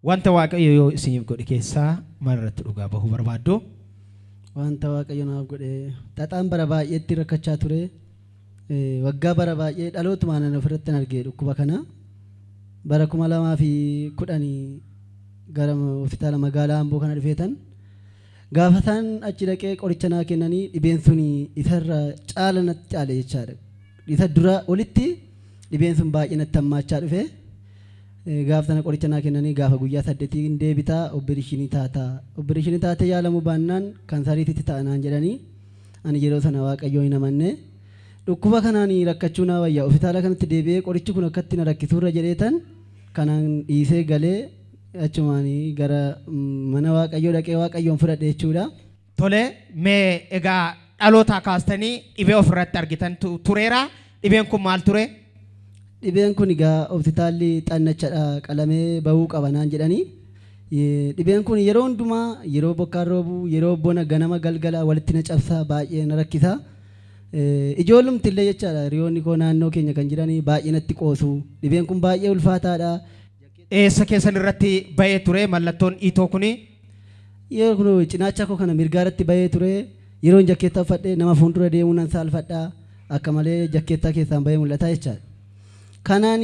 wanta waaqayyo isiniif godhe keessaa maalirratti dhugaa bahuu barbaaddu? Wanta waaqayyo naaf godhe xaxaan bara baay'eetti rakkachaa ture. Waggaa bara baay'ee dhalootumaan ana ofirratti argee dhukkuba kana bara 2010 gara hospitaala magaalaa Amboo kana dhufeetan gaafatan achi dhaqee qoricha naa kennanii dhibeen sun isarra caala natti caale jechaadha. Isa dura olitti dhibeen sun baay'ee natti hammaachaa dhufe. Gaafatan qoricha naa kennanii gaafa guyyaa 8 deebitaa opereeshinii taatee yaalamu baannaan kansariitti ta'anaan jedhanii ani yeroo sana waaqayyoo hin amanne dhukkuba kanaan rakkachuu naa wayyaa hospitaala kanatti deebi'ee qorichi kun akkatti na rakkisuurra jedheetan kanaan dhiisee galee achumaan gara mana waaqayyoo dhaqee waaqayyoon fudhadhe jechuudha. Tole mee egaa dhaloota kaastanii dhibee ofirratti argitan tureera. Dhibeen kun maal ture? Dhibeen kun egaa hospitaalli xannachadha qalamee bahuu qabanaan jedhanii. Dhibeen kun yeroo hundumaa yeroo bokkaan roobu yeroo bona ganama galgala walitti na cabsaa baay'ee na rakkisa. Ijoollumti illee jechaadha hiriyoonni koo naannoo keenya kan jiranii baay'ee natti qoosu. Dhibeen kun baay'ee ulfaataadha. Eessa keessan irratti bahee ture mallattoon dhiitoo kuni? Yeroo kun cinaacha koo kana mirgaa irratti bahee ture. Yeroon jakkeettaa uffadhee nama fuuldura deemuu nan saalfadha. Akka malee jakkeettaa keessaan bahee mul'ata jechaadha. Kanaan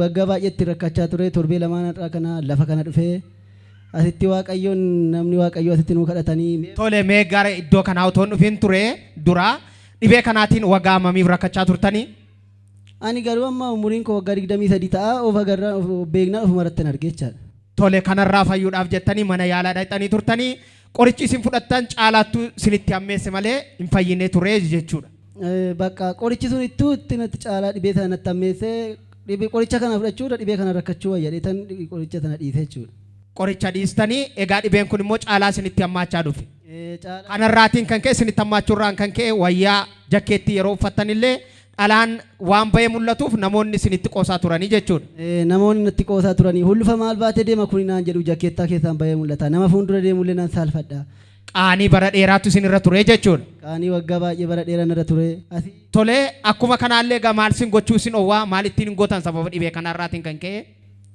waggaa baay'eetti rakkachaa ture. Torbee lamaan irraa kana lafa kana dhufee asitti waaqayyoon namni waaqayyoo asitti nuu kadhatanii. Tole mee gara iddoo kanaa utuu dhufin ture dura dhibee kanaatiin waggaa hammamiif rakkachaa turtanii? Ani garuu amma umuriin koo waggaa 23 ta'a of agarra beeknaa ofuma irratti argee jechaadha. Tole kanarraa fayyuudhaaf jettanii mana yaalaa dhaqxanii turtanii qorichi isin fudhattan caalaattu isinitti hammeesse malee hin fayyine ture jechuudha. Bakka qorichi sun itti natti caalaa dhibee sana natti hammeesse qoricha kana fudhachuudha dhibee kana rakkachuu wayyaadheetan qoricha sana dhiise jechuudha. Qoricha dhiistanii egaa dhibeen kun immoo caalaa isinitti hammaachaa dhufe. Kanarraatiin kan ka'e isinitti hammaachuurraan kan ka'e wayyaa jakkeettii yeroo uffattanillee dhalaan waan bahee mul'atuuf namoonni isinitti qoosaa turanii jechuudha. Namoonni natti qoosaa turanii hullufa maal baatee deema kuni naan jedhu jakkeettaa keessaan bahee mul'ata. Nama fuuldura deemullee naan saalfadha. Qaanii bara dheeraatu isinirra ture jechuudha. Qaanii waggaa baay'ee bara dheeraa irra ture. Tole akkuma kanaallee egaa maal isin gochuu isin owwaa maal ittiin hin gootan sababa dhibee kanarraatiin kan ka'e?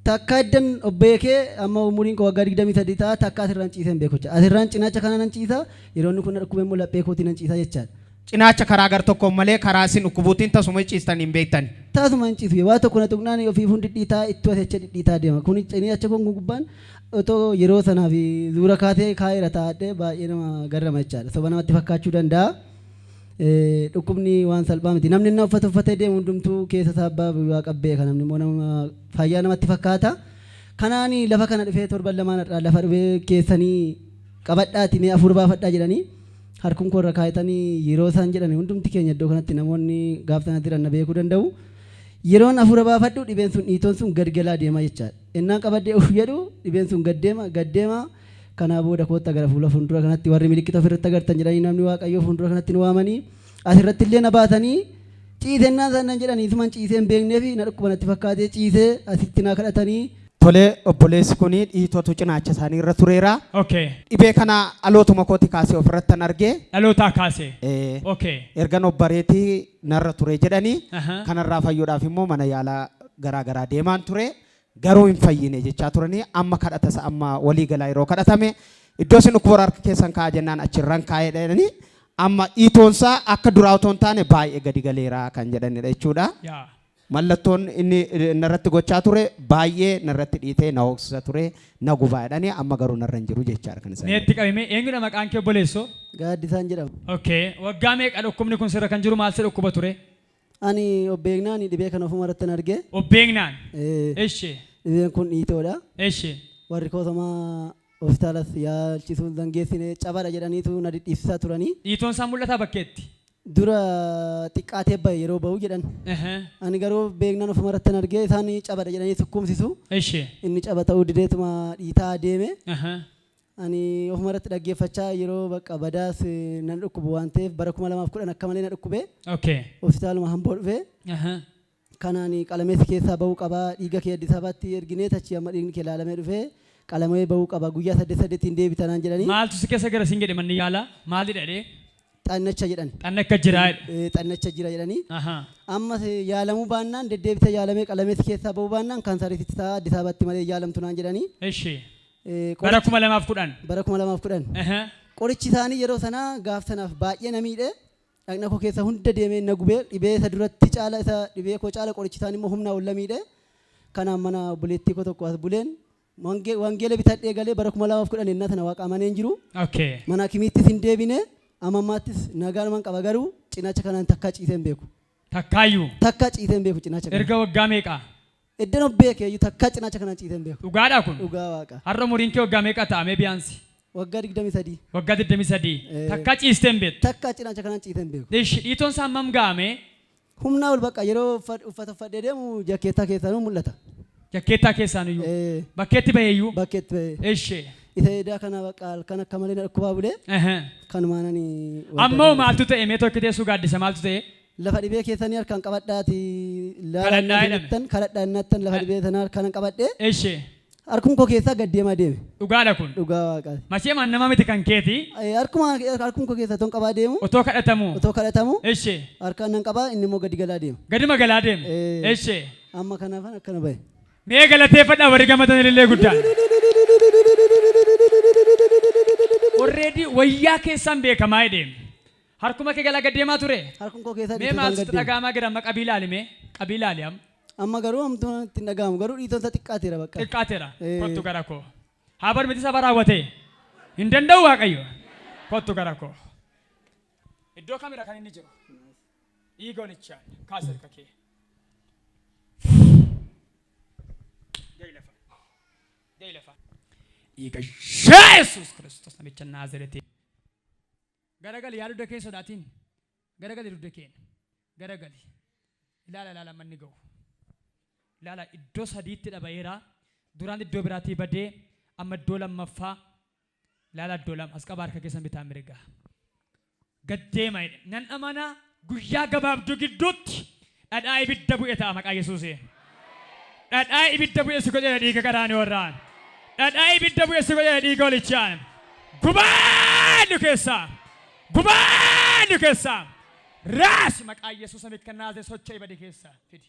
Takka eddan obbeekee amma umuriin koo waggaa 23 ta'a takka asirraan ciisee hin beeku jecha. Asirraan cinaacha kana nan ciisa yeroo inni kun dhukkubee immoo laphee kootii nan ciisa jechaadha. Cinaacha karaa gar tokko malee karaa isin dhukkubuutiin tasuma ciistan hin beektan. Tasuma hin ciisu waa tokko na tuqnaan ofii hundi dhidhiitaa ittoo asecha dhidhiitaa deema. Kun cinaacha kun gubbaan otoo yeroo sanaaf zuura kaatee kaa'eera taa'adhee baay'ee nama garrama jechaadha. Soba namatti fakkaachuu danda'a. Dhukkubni waan salphaa miti. Namni inni uffatee deemu hundumtuu keessa isaa abbaa waa qabbee kan namni immoo nama fayyaa namatti fakkaata. Kanaan lafa kana dhufee torban lamaan irraa lafa dhufee keessanii qabadhaati mee afur baafadhaa jedhanii harkuun koo irra kaayatanii yeroo isaan jedhan hundumti keenya iddoo kanatti namoonni gaafatan jiran na beekuu danda'u. Yeroon afur baafadhu dhibeen sun dhiitoon sun gadgalaa deema jechaadha. Innaan qabaddee of jedhu dhibeen sun gaddeema. Kanaa booda kootta gara fuuldura kanatti warri milikkita ofirratti agartan jedhanii namni waaqayyoo fuuldura kanatti nu waamanii asirratti illee na baatanii ciisennaan isaan jedhanii isuman ciisee hin beeknee fi na dhukkuba natti fakkaatee ciisee asitti na kadhatanii. Tole obboleessi kun dhiitootu cinaacha isaanii irra tureera. Dhibee kana dhalootuma kooti kaasee ofirratti an argee. Dhalootaa kaasee. Ergan obbareetii narra ture jedhanii kanarraa fayyuudhaaf immoo mana yaalaa garaagaraa deemaan ture. Garuu hin fayyine jechaa turanii amma kadhatasa amma walii galaa yeroo kadhatame iddoo isin dhukkuba harka keessan kaa'aa jennaan achirran kaa'ee jedhanii amma dhiitoonsaa akka duraa otoo hin taane baay'ee gadi galeera kan jedhanidha jechuudha. Mallattoon inni narratti gochaa ture baay'ee narratti dhiitee na hooksisa ture na gubaa jedhanii amma garuu narra hin jiru jechaadha kan isaan. Neetti qabime eenyudha maqaan kee obboleessoo? Gaaddisaan jedhama. Waggaa meeqa dhukkubni kun sirra kan jiru maal si dhukkuba ture? Ani obbeeknaan dhibee kana ofuma irratti argee. Obbeeknaan? Eshi. Dhibeen kun dhiitoodha. Eshi. Warri koosamaa hospitaalas yaalchisuun zangeessine cabaadha jedhaniitu na dhidhiibsisaa turanii. Dhiitoon isaa mul'ataa bakkeetti? Dura xiqqaatee bahe yeroo bahu jedhan. Ani garuu beeknaan ofuma irratti argee isaan cabaadha jedhanii sukkumsisu. Eshi. Inni caba ta'uu dideetuma dhiitaa deeme. Ani ofuma irratti dhaggeeffachaa yeroo bakka badaas nan dhukkubu waan ta'eef bara 2010 akka malee na dhukkube. Hospitaaluma hamboo dhufee. Kanaan qalameessi keessaa bahuu qaba dhiiga kee Addis Ababaatti erginee tachi amma dhiigni kee ilaalamee dhufee qalamee bahuu qaba guyyaa 8 deebitanaan jedhanii. Maaltu si keessa gara siin jedhe manni yaalaa maali dhadhee? xannacha jedhan. Xannakka jira. Xannacha jira jedhani. Ammas yaalamuu baannaan deddeebitee yaalamee qalameetti keessaa ba'uu baannaan kaansaariitti ta'a Addis Ababaatti malee yaalamtu naan jedhani. Eshi. Bara 2010. Bara 2010. Qorichi isaanii yeroo sanaa gaaf sanaaf baay'ee na miidhe. Dhaqna koo keessa hunda deemee na gubee dhibee isa duratti caala isa dhibee koo caala qorichi isaanii immoo humna ol miidhe. Kanaan mana buleettii koo tokko as buleen wangeela bitadhee galee bara 2010 innaa sana waaqa amaneen jiru. Mana kimiittis hin deebine amammaattis nagaanumaan qaba garuu cinaacha kanaan takkaa ciisee hin beeku. Takkaayyuu. Takkaa ciisee hin beeku cinaacha kanaan. Erga waggaa meeqa? Eddan of beekee takkaa cinaacha kanaan ciisee hin beeku. Dhugaadhaa kun? Dhugaa waaqa. Har'a umuriin kee waggaa meeqa ta'a mee biyaansi? Waggaa 23. Waggaa 23. Takkaa ciistee hin beektu? Takkaa cinaacha kanaan ciisee hin beeku. Dhiitoon isaa hammam ga'ame? Humna ol bakka yeroo uffata uffadhee deemu jakkeettaa keessanuu mul'ata. Jakkeettaa keessaanuyyuu? Bakkeetti baheeyyuu? Bakkeetti bahee. Eshi. Isa edaa kana bakka kan akka malee dhukkubaa bulee. Kanumaanani. Ammoo maaltu ta'e mee tokko teessuu gaaddisa maaltu ta'e? Lafa dhibee keessanii harkaan qabadhaati. Kadhadhaa innattan lafa dhibee sanaa harkaan qabadhee. Eshi. Harkuma koo keessaa gad deemaa deeme. Dhugaadha kun? Dhugaa waaqaati. Macheema nama miti kan keeti? Harkuma koo keessaa toon qabaa deemu. Otoo kadhatamu? Otoo kadhatamu. Eshi. Harkaan nan qabaa inni immoo gadi galaa deema. Gadima galaa deema? Eshi. Amma kanaafan akkana bahe. Mee galateeffadhaa warri gammadan illee guddaan. Already wayyaa keessan beekamaa deema. Harkuma kee galaa gad deemaa ture? Harkuma koo keessaa deemaa gad deema. Mee maaltu dhagaamaa jira amma qabiilaali mee? Qabiilaali amma? Amma garuu amtuu itti dhagaamu garuu dhiitota xiqqaateera bakka. Xiqqaateera. Kottu gara koo. Haa bar miti saba raawwatee. Hin danda'u waaqayyo. Kottu gara koo. Iddoo kamira kan inni jiru? Dhiigonichaan kaasa harka kee. Dhiiga Yesuus Kiristoos namicha Naazreetii. Garagali yaa dudda kee sodaatiin. Garagali dudda kee. Garagali. Ilaala manni ga'u. Ilaala iddoo sadiitti dhabayeera. Duraan iddoo biraatii badee amma iddoo lammaffaa. Ilaala iddoo lama as qaba harka keessan bitaa mirga. Gaddeema nan amana guyyaa gabaabduu gidduutti dhadhaa ibidda bu'e ta'a maqaa Yesuusee. Dhadhaa ibidda bu'e si godhee dhiiga garaanii warraan. Dhadhaa ibidda bu'e si godhee dhiiga olichaan. Gubaadhu keessaa. Gubaadhu keessaa. Raasi maqaa Yesuus amikka naazee socho'i badi keessaa. Fidi.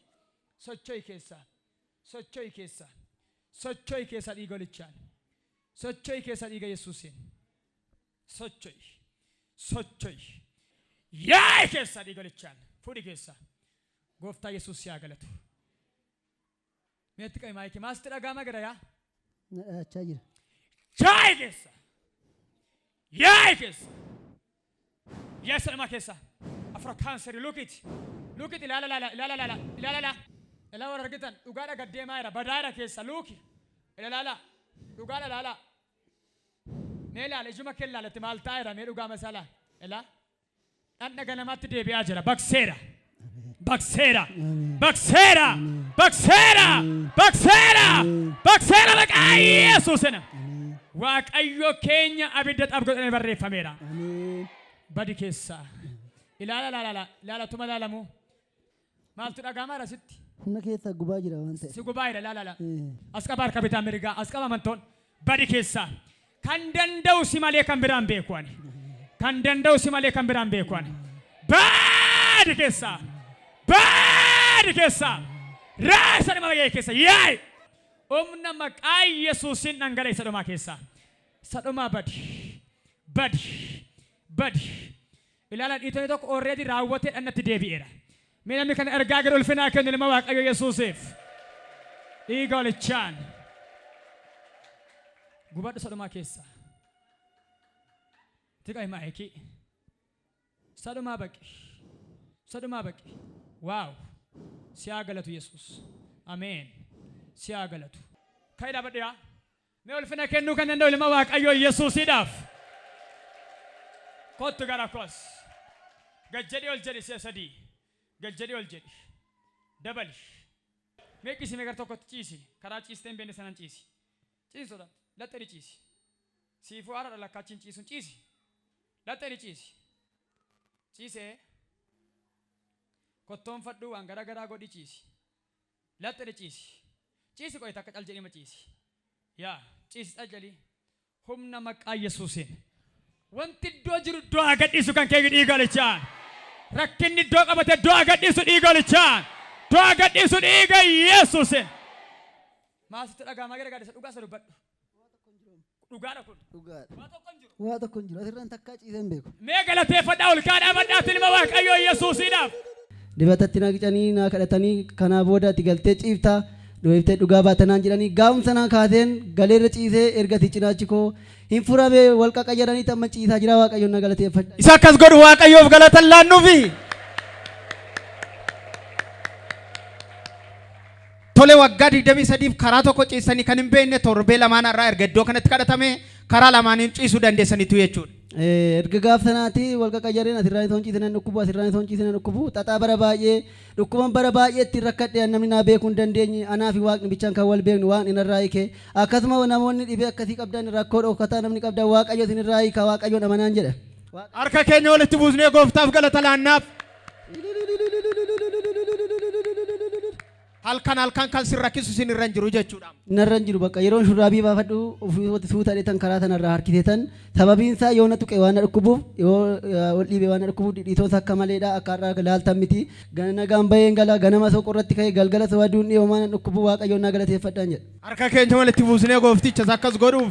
Socho'i keessaa. Socho'i keessaa. Socho'i keessaa dhiiga olichaan. Socho'i keessaa dhiiga Yesuuseen. Socho'i. Socho'i. Yaa keessaa dhiiga olichaan. Fudi keessaa. Gooftaa Yesuus yaa galatu. Meetti qabi maayikii maasti dhagaama gara yaa? Achaa jira. Yaa keessa. Yaa keessa. Yaa salma keessa. Afro kaanseri lookit. Lookit ilaala. Ilaa warra argitan dhugaadha gaddeemaa jira badaara keessa luuki. Ilaala. Dhugaadha ilaala. Mee ilaala ijuma kee ilaalatti maal ta'a jira mee dhugaa masala. Ilaa. Dhandha ganamaatti deebi'aa jira bakseera. Bakseera. Bakseera. Bakseera. Bakseera. Bakseera maqaa Yesuusina. Waaqayyo keenya abidda xaaf godhanii barreeffameera. Badi keessaa. Ilaala tuma ilaalamu. Maaltu dhagaama asitti? Humna keessa gubaa jira waan ta'eef. Si gubaa jira ilaala. As qaba harka bitaa mirgaa. As qaba amantoon. Badi keessaa. Kan danda'u si malee kan biraan beeku ani. Kan danda'u si malee kan biraan beeku ani. Badi keessaa. Badi keessaa. Raasa nama ga'ee keessa. Yaay. Humna maqaa Yesuusin dhangaleessa dhumaa keessaa. Sadhumaa badi. Badi. Badi. Ilaala dhiitonni tokko already raawwatee dhannatti deebi'eera. Mee namni kana ergaa gara ulfinaa kennu ilma Waaqayyo Yesuusiif. Dhiiga olichaan. Gubadhu sadhumaa keessaa. Tiqa himaa eekii. Sadhumaa baqi. Sadhumaa baqi. Waaw. Siyaa galatu Yesuus. Ameen. Siyaa galatu. Ka'ii dhaabadhiyaa. Mee ulfina kennuu kan danda'u ilma Waaqayyo Yesuusiidhaaf. Kottu gara kos. Gajjadii ol jedhi si'a sadii. Gajjadii ol jedhi. Dabali. Mee qisi mee gara tokkotti ciisi. Karaa ciisteen beenne sanan ciisi. Ciisudha. Laxxari ciisi. Siifuu haadha lakkaachiin ciisuun ciisi. Laxxari ciisi. Ciisee. Kottoon fadhuu waan gara garaa godhi ciisi. Laxxari ciisi. Ciisi qo'ee takka cal jedhima ciisi. Yaa ciisi cal jedhi. Humna maqaa Yesuusiin. wanti iddoo jiru iddoo agadhiisu kan kee dhiigalichaan rakkinni iddoo qabate iddoo agadhiisu dhiigalichaan iddoo agadhiisu dhiiga Yesuusin maasitti dhagaama gara gaadisa dhugaa isa dubbadhu dhugaadha kun waa tokko hin jiru asirraan takkaa ciiseen beeku mee galateeffadhaa ol kaadhaa badhaatiin ilma Waaqayyoo Yesuusiidhaaf dibatatti naa qicanii naa kadhatanii kanaa booda ati galtee ciiftaa dho'iftee dhugaa baatanaan jedhanii gaa'umsa kaateen galeerra ciisee ergati cinaachi koo hin furamee wal qaqayyaranii tamma ciisaa jira Waaqayyoon na galateeffadha. Isa akkas godhu Waaqayyoof galatan laannuufi. Tole waggaa 23f karaa tokko ciisanii kan hin beekne torbee lamaan irraa erga iddoo kanatti kadhatame karaa lamaaniin ciisuu dandeessanitu jechuudha. Erga gaaf sanaati wal qaqayyareen asirraan itoo ciisan dhukkubu asirraan itoo ciisan dhukkubu xaxaa bara baay'ee dhukkuban bara baay'eetti rakkadhe namni naa beekuu hin dandeenye anaa fi Waaqni bichaan kan wal beeknu Waaqni narraa hiike akkasuma namoonni dhibee akkasii qabdan rakkoo dhokkataa namni qabdan Waaqayyo isin irraa hiika Waaqayyoon amanaan jedha. Harka keenya walitti buusnee gooftaaf galata laannaaf. Halkan kan sin rakkisu sin irra hin jiru jechuudha. Narra hin jiru bakka yeroon shurraabii baafadhu ofii suuta dheetan karaa sanarraa harkiteetan sababiin isaa yoo na tuqe waan na dhukkubuuf yoo ol dhiibee waan na dhukkubuuf dhidhiitoon akka maleedha akka irraa laaltan miti nagaan baheen gala ganama soqo irratti ka'ee galgala sawaduun dhiyoo waan na dhukkubu Waaqayyoon na galateeffadhaan jedha. Harka keenya walitti buusnee gooftichas akkas godhuuf.